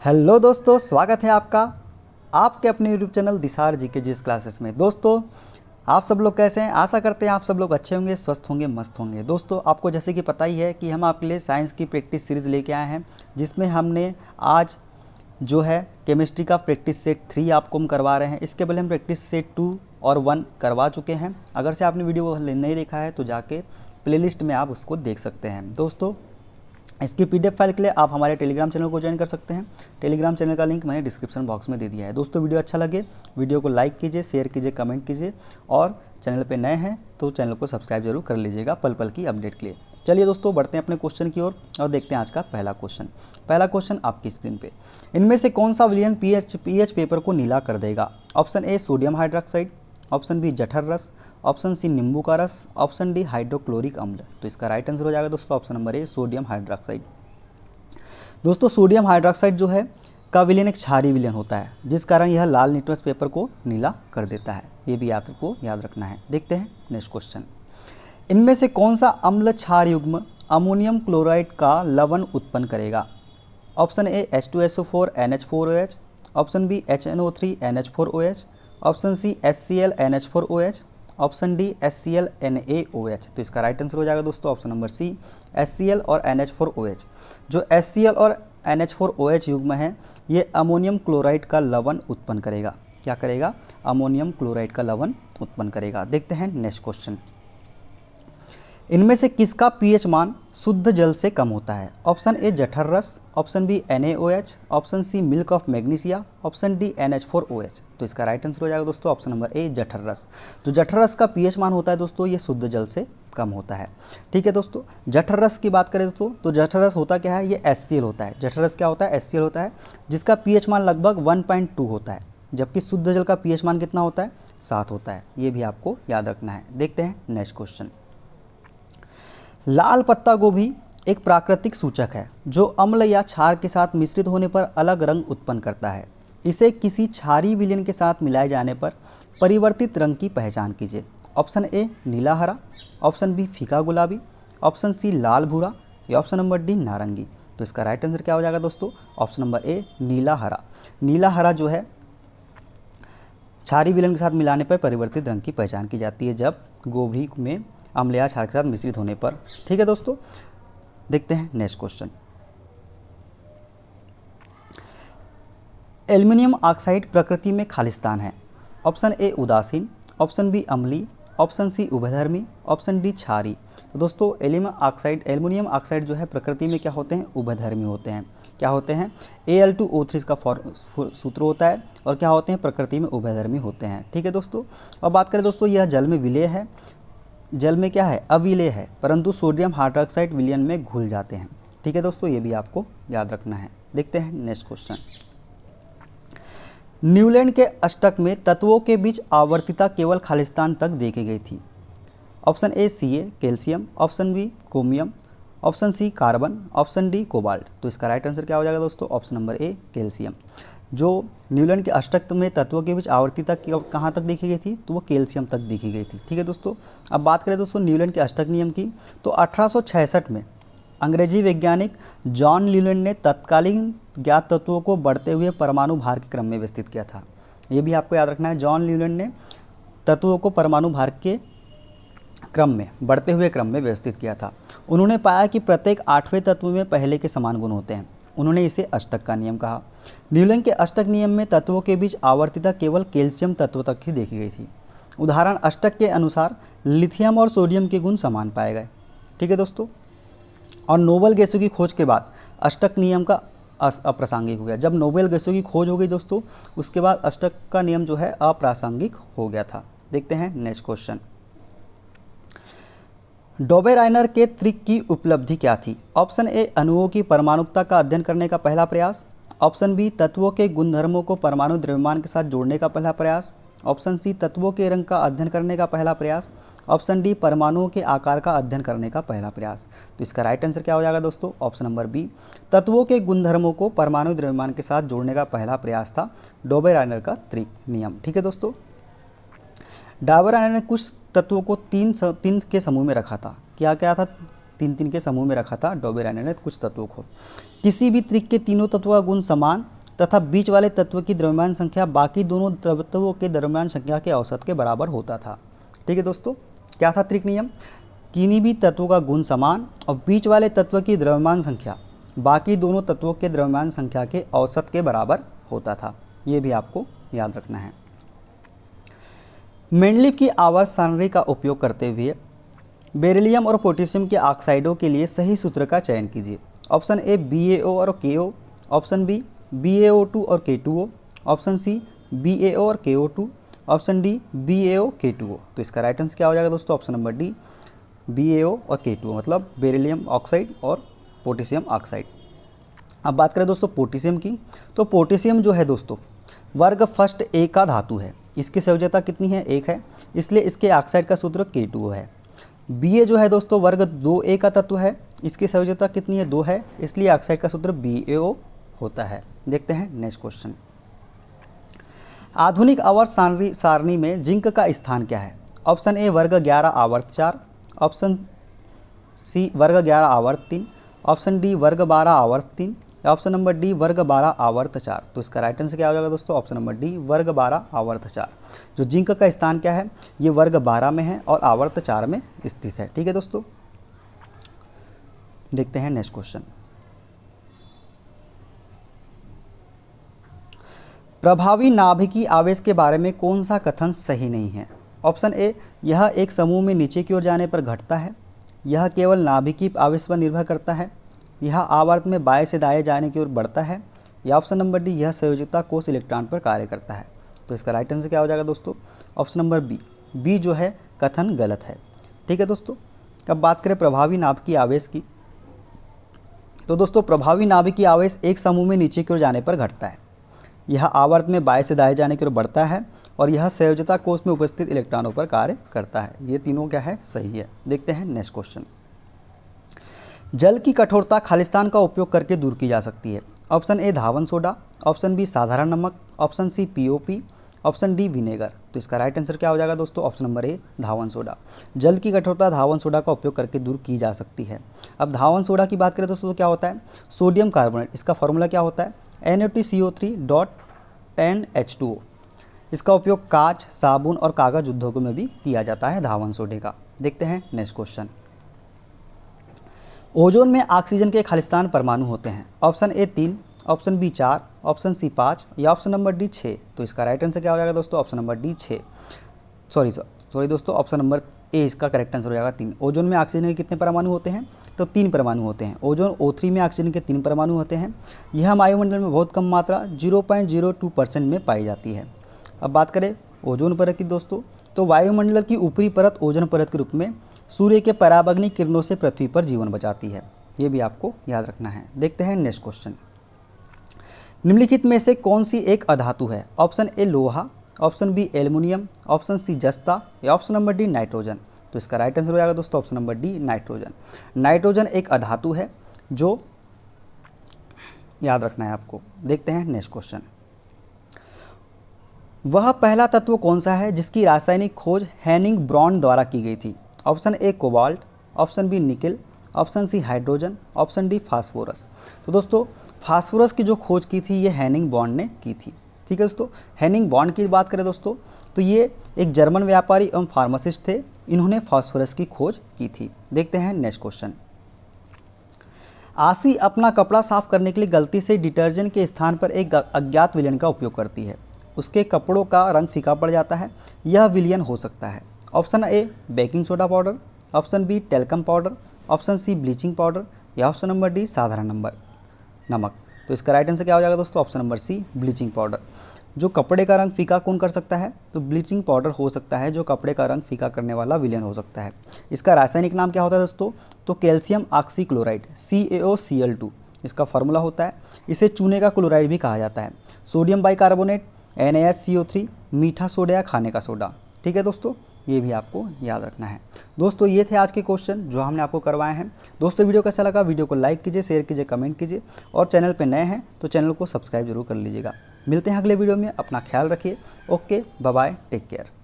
Hello दोस्तों, स्वागत है आपका आपके अपने यूट्यूब चैनल दिसार जी के जिस क्लासेस में। दोस्तों, आप सब लोग कैसे हैं? आशा करते हैं आप सब लोग अच्छे होंगे, स्वस्थ होंगे, मस्त होंगे। दोस्तों, आपको जैसे कि पता ही है कि हम आपके लिए साइंस की प्रैक्टिस सीरीज़ लेके आए हैं, जिसमें हमने आज जो है केमिस्ट्री का प्रैक्टिस सेट 3 आपको हम करवा रहे हैं। इसके पहले हम प्रैक्टिस सेट 2 और 1 करवा चुके हैं। अगर से आपने वीडियो नहीं देखा है तो जाके प्लेलिस्ट में आप उसको देख सकते हैं। दोस्तों, इसकी पीडीएफ फाइल के लिए आप हमारे टेलीग्राम चैनल को ज्वाइन कर सकते हैं। टेलीग्राम चैनल का लिंक मैंने डिस्क्रिप्शन बॉक्स में दे दिया है। दोस्तों, वीडियो अच्छा लगे वीडियो को लाइक कीजिए, शेयर कीजिए, कमेंट कीजिए और चैनल पे नए हैं तो चैनल को सब्सक्राइब जरूर कर लीजिएगा पल पल की अपडेट के लिए। चलिए दोस्तों, बढ़ते हैं अपने क्वेश्चन की ओर और देखते हैं आज का पहला क्वेश्चन आपकी स्क्रीन पे। इनमें से कौन सा विलयन पीएच पेपर को नीला कर देगा? Option A sodium hydroxide, option B जठर रस, ऑप्शन सी नींबू का रस, ऑप्शन डी हाइड्रोक्लोरिक अम्ल। तो इसका राइट आंसर हो जाएगा दोस्तों ऑप्शन नंबर ए सोडियम हाइड्रोक्साइड। दोस्तों, सोडियम हाइड्रोक्साइड जो है का विलयन एक क्षारीय विलयन होता है, जिस कारण यह लाल लिटमस पेपर को नीला कर देता है। ये भी आपको याद रखना है। देखते हैं नेक्स्ट क्वेश्चन। इनमें से कौन सा अम्ल क्षार युग्म अमोनियम क्लोराइड का लवण उत्पन्न करेगा? Option A H2SO4 NH4OH, option B HNO3 NH4OH, option C HCl NH4OH, option D HCl NaOH। तो इसका राइट आंसर हो जाएगा दोस्तों ऑप्शन नंबर सी HCl और NH4OH। जो HCl और NH4OH युग्म है ये अमोनियम क्लोराइड का लवण उत्पन्न करेगा। क्या करेगा? अमोनियम क्लोराइड का लवण उत्पन्न करेगा। देखते हैं नेक्स्ट क्वेश्चन। इनमें से किसका पीएच मान शुद्ध जल से कम होता है? ऑप्शन ए जठर रस, option B NaOH, option C milk of magnesia, option D NH4OH। तो इसका राइट आंसर हो जाएगा दोस्तों ऑप्शन नंबर ए जठर रस। जो जठर रस का पीएच मान होता है दोस्तों ये शुद्ध जल से कम होता है। ठीक है दोस्तों, जठर रस की बात करें दोस्तों तो जठर रस होता क्या है? ये HCl होता है। जठर रस क्या होता है? HCl होता है, जिसका पीएच मान लगभग 1.2 होता है, जबकि शुद्ध जल का पीएच मान कितना होता है? 7 होता है। ये भी आपको याद रखना है। देखते हैं नेक्स्ट क्वेश्चन। लाल पत्ता गोभी एक प्राकृतिक सूचक है जो अम्ल या क्षार के साथ मिश्रित होने पर अलग रंग उत्पन्न करता है। इसे किसी क्षारीय विलयन के साथ मिलाए जाने पर परिवर्तित रंग की पहचान कीजिए। ऑप्शन ए नीला हरा, ऑप्शन बी फीका गुलाबी, ऑप्शन सी लाल भूरा या ऑप्शन नंबर डी नारंगी। तो इसका राइट आंसर क्या हो जाएगा दोस्तों? ऑप्शन नंबर ए नीला हरा। नीला हरा जो है क्षारीय विलयन के साथ मिलाने पर परिवर्तित रंग की पहचान की जाती है जब गोभी में अम्ल या क्षार के साथ मिश्रित होने पर। ठीक है दोस्तों, देखते हैं नेक्स्ट क्वेश्चन। एल्युमिनियम ऑक्साइड प्रकृति में खालिस्तान है। ऑप्शन ए उदासीन, ऑप्शन बी अम्लीय, ऑप्शन सी उभयधर्मी, ऑप्शन डी क्षारीय। तो दोस्तों एल्युमिनियम ऑक्साइड जो है प्रकृति में क्या होते हैं? उभयधर्मी होते हैं। क्या होते हैं? Al2O3 इसका सूत्र होता है और क्या होते हैं? प्रकृति में उभयधर्मी होते हैं। ठीक है दोस्तों, अब बात करें दोस्तों यह जल में विलेय है, जल में क्या है? अविलेय है, परंतु सोडियम हाइड्रोक्साइड विलयन में घुल जाते हैं। ठीक है दोस्तों, ये भी आपको याद रखना है। देखते हैं नेक्स्ट क्वेश्चन। न्यूलैंड के अष्टक में तत्वों के बीच आवर्तिता केवल खालिस्तान तक देखी गई थी। Option A Ca calcium, option B chromium, option C carbon, option D cobalt. तो इसका राइट आंसर क्या हो जाएगा दोस्तों? Option number A calcium. जो न्यूलैंड के अष्टक में तत्वों के बीच आवर्तिता कहाँ तक देखी गई थी? तो वो कैल्शियम तक देखी गई थी। ठीक है दोस्तों, अब बात करें दोस्तों न्यूलैंड के अष्टक नियम की तो 1866 में अंग्रेजी वैज्ञानिक जॉन न्यूलैंड ने तत्कालीन ज्ञात तत्वों को बढ़ते हुए परमाणु भार के क्रम में व्यवस्थित किया था। ये भी आपको याद रखना है। जॉन न्यूलैंड ने तत्वों को परमाणु भार के क्रम में बढ़ते हुए क्रम में व्यवस्थित किया था। उन्होंने पाया कि प्रत्येक 8वें तत्व में पहले के समान गुण होते हैं। उन्होंने इसे अष्टक का नियम कहा। न्यूलैंड के अष्टक नियम में तत्वों के बीच आवर्तिता केवल कैल्शियम तत्व तक ही देखी गई थी। उदाहरण अष्टक के अनुसार लिथियम और सोडियम के गुण समान पाए गए। ठीक है दोस्तों, और नोबेल गैसों की खोज के बाद अष्टक नियम का अप्रासंगिक हो गया। जब नोबेल गैसों की खोज हो गई दोस्तों, उसके बाद अष्टक का नियम जो है अप्रासंगिक हो गया था। देखते हैं नेक्स्ट क्वेश्चन। डोबेराइनर के त्रिक की उपलब्धि क्या थी? ऑप्शन ए अणुओं की परमाणुकता का अध्ययन करने का पहला प्रयास, ऑप्शन बी तत्वों के गुणधर्मों को परमाणु द्रव्यमान के साथ जोड़ने का पहला प्रयास, ऑप्शन सी तत्वों के रंग का अध्ययन करने का पहला प्रयास, ऑप्शन डी परमाणुओं के आकार का अध्ययन करने का पहला प्रयास। तो इसका राइट आंसर क्या हो जाएगा दोस्तों? ऑप्शन नंबर बी तत्वों के गुणधर्मों को परमाणु द्रव्यमान के साथ जोड़ने का पहला प्रयास था डोबेराइनर का त्रिक नियम। ठीक है दोस्तों, डोबेराइनर ने कुछ तत्वों को तीन के समूह में रखा था। क्या क्या था? तीन तीन के समूह में रखा था डोबेराइनर ने कुछ तत्वों को। किसी भी त्रिक के तीनों तत्वों का गुण समान तथा बीच वाले तत्व की द्रव्यमान संख्या बाकी दोनों तत्वों के द्रव्यमान संख्या के औसत के बराबर होता था। ठीक है दोस्तों, क्या था त्रिक नियम? किन्हीं भी तत्वों का गुण समान और बीच वाले तत्व की द्रव्यमान संख्या बाकी दोनों तत्वों के द्रव्यमान संख्या के औसत के बराबर होता था। ये भी आपको याद रखना है। मेंडलीव की आवर्त सारणी का उपयोग करते हुए बेरिलियम और पोटेशियम के ऑक्साइडों के लिए सही सूत्र का चयन कीजिए। ऑप्शन ए BaO और KO, ऑप्शन बी BaO2 और K2O, ऑप्शन सी BaO और KO2, option D BaO K2O। तो इसका राइट आंसर क्या हो जाएगा दोस्तों? ऑप्शन नंबर डी BaO और K2O, मतलब बेरिलियम ऑक्साइड और पोटेशियम ऑक्साइड। अब बात करें दोस्तों पोटेशियम की, तो पोटेशियम जो है दोस्तों वर्ग फर्स्ट A का धातु है। इसकी संयोजकता कितनी है? 1 है, इसलिए इसके ऑक्साइड का सूत्र K2O है। Ba जो है दोस्तों वर्ग 2A का तत्व है, इसकी संयोजकता कितनी है? 2 है, इसलिए ऑक्साइड का सूत्र BaO होता है। देखते हैं नेक्स्ट क्वेश्चन। आधुनिक आवर्त सारणी में जिंक का स्थान क्या है? ऑप्शन ए वर्ग 11 आवर्त 4, ऑप्शन सी वर्ग 11 आवर्त 3, ऑप्शन डी वर्ग 12 आवर्त 3, ऑप्शन नंबर डी वर्ग 12 आवर्त 4। तो इसका राइट आंसर क्या हो जाएगा दोस्तों? ऑप्शन नंबर डी वर्ग 12 आवर्त 4। जो जिंक का स्थान क्या है? ये वर्ग 12 में है और आवर्त 4 में स्थित है। ठीक है दोस्तों, देखते हैं नेक्स्ट क्वेश्चन। प्रभावी नाभिकीय आवेश के बारे में कौन सा कथन सही नहीं है? ऑप्शन ए यह एक समूह में नीचे की ओर जाने पर घटता है, यह केवल नाभिकीय आवेश पर निर्भर करता है, यह आवर्त में बाएं से दाएं जाने की ओर बढ़ता है, या ऑप्शन नंबर डी यह संयोजकता कोष इलेक्ट्रॉन पर कार्य करता है। तो इसका राइट आंसर क्या हो जाएगा दोस्तों? ऑप्शन नंबर बी जो है कथन गलत है। ठीक है दोस्तों, अब बात करें प्रभावी नाभिकीय आवेश की, तो दोस्तों प्रभावी नाभिकीय आवेश एक समूह में नीचे की ओर जाने पर घटता है, यह आवर्त में बाएं से दाएं जाने की ओर बढ़ता है और यह संयोजकता कोष में उपस्थित इलेक्ट्रॉनों पर कार्य करता है। ये तीनों क्या है? सही है। देखते हैं नेक्स्ट क्वेश्चन। जल की कठोरता खालिस्तान का उपयोग करके दूर की जा सकती है। ऑप्शन ए धावन सोडा, ऑप्शन बी साधारण नमक, option C POP, option D vinegar. तो इसका राइट आंसर क्या हो जाएगा दोस्तों? ऑप्शन नंबर ए धावन सोडा। जल की कठोरता धावन सोडा का उपयोग करके दूर की जा सकती है। अब धावन सोडा की बात करें दोस्तों तो क्या होता है? Sodium carbonate. इसका फॉर्मूला क्या होता है? NaCO3.10H2O। इसका उपयोग कांच, साबुन और कागज उद्योगों में भी किया जाता है धावन सोडे का। देखते हैं नेक्स्ट क्वेश्चन। ओजोन में ऑक्सीजन के खालिस्तान परमाणु होते हैं। Option A 3, option B 4, option C 5 या ऑप्शन नंबर डी 6। तो इसका राइट आंसर क्या हो जाएगा दोस्तों? Option number D 6। सॉरी दोस्तों, ऑप्शन नंबर ए इसका करेक्ट आंसर हो जाएगा 3। ओजोन में ऑक्सीजन के कितने परमाणु होते हैं? तो 3 परमाणु होते हैं। ओजोन O3 में ऑक्सीजन के 3 परमाणु होते हैं। यह वायुमंडल में बहुत कम मात्रा 0.02% में पाई जाती है। अब बात करें ओजोन परत की दोस्तों, तो वायुमंडल की ऊपरी परत ओजोन परत के रूप में सूर्य के पराबैंगनी किरणों से पृथ्वी पर जीवन बचाती है। ये भी आपको याद रखना है। देखते हैं नेक्स्ट क्वेश्चन। निम्नलिखित में से कौन सी एक अधातु है? ऑप्शन ए लोहा, option B aluminium, option C जस्ता या ऑप्शन नंबर डी नाइट्रोजन। तो इसका राइट आंसर हो जाएगा दोस्तों option number D nitrogen. Nitrogen एक अधातु है जो याद रखना है आपको। देखते हैं नेक्स्ट क्वेश्चन। वह पहला तत्व कौन सा है जिसकी रासायनिक खोज हैनिंग ब्रॉन द्वारा की गई थी? Option A cobalt, option B nickel, option C hydrogen, option D phosphorus. तो दोस्तों फास्फोरस की जो खोज की थी ये हैनिंग बॉन्ड ने की थी। ठीक है दोस्तों, हैनिंग बॉन्ड की बात करें दोस्तों तो ये एक जर्मन व्यापारी एवं फार्मासिस्ट थे, इन्होंने फास्फोरस की खोज की थी। देखते हैं नेक्स्ट क्वेश्चन। आशी अपना कपड़ा साफ करने के लिए गलती से डिटर्जेंट के स्थान पर एक अज्ञात विलयन का उपयोग करती है, उसके कपड़ों का रंग फीका पड़ जाता है। यह विलयन हो सकता है option A baking soda powder, option B talcum powder, option C bleaching powder या ऑप्शन नंबर डी साधारण नमक। तो इसका राइट आंसर क्या हो जाएगा दोस्तों? Option number C bleaching powder. जो कपड़े का रंग फीका कौन कर सकता है? तो ब्लीचिंग पाउडर हो सकता है जो कपड़े का रंग फीका करने वाला विलयन हो सकता है। इसका रासायनिक नाम क्या होता है दोस्तों? तो कैल्शियम ऑक्सीक्लोराइड CaOCl2 इसका फार्मूला होता है। इसे चूने का क्लोराइड भी कहा जाता है। सोडियम बाइकार्बोनेट, NaCO3, मीठा सोडा या खाने का सोडा। ठीक है दोस्तों, ये भी आपको याद रखना है। दोस्तों ये थे आज के क्वेश्चन जो हमने आपको करवाए हैं। दोस्तों वीडियो कैसा लगा? वीडियो को लाइक कीजिए, शेयर कीजिए, कमेंट कीजिए और चैनल पे नए हैं तो चैनल को सब्सक्राइब जरूर कर लीजिएगा। मिलते हैं अगले वीडियो में, अपना ख्याल रखिए। Okay, bye bye, take care.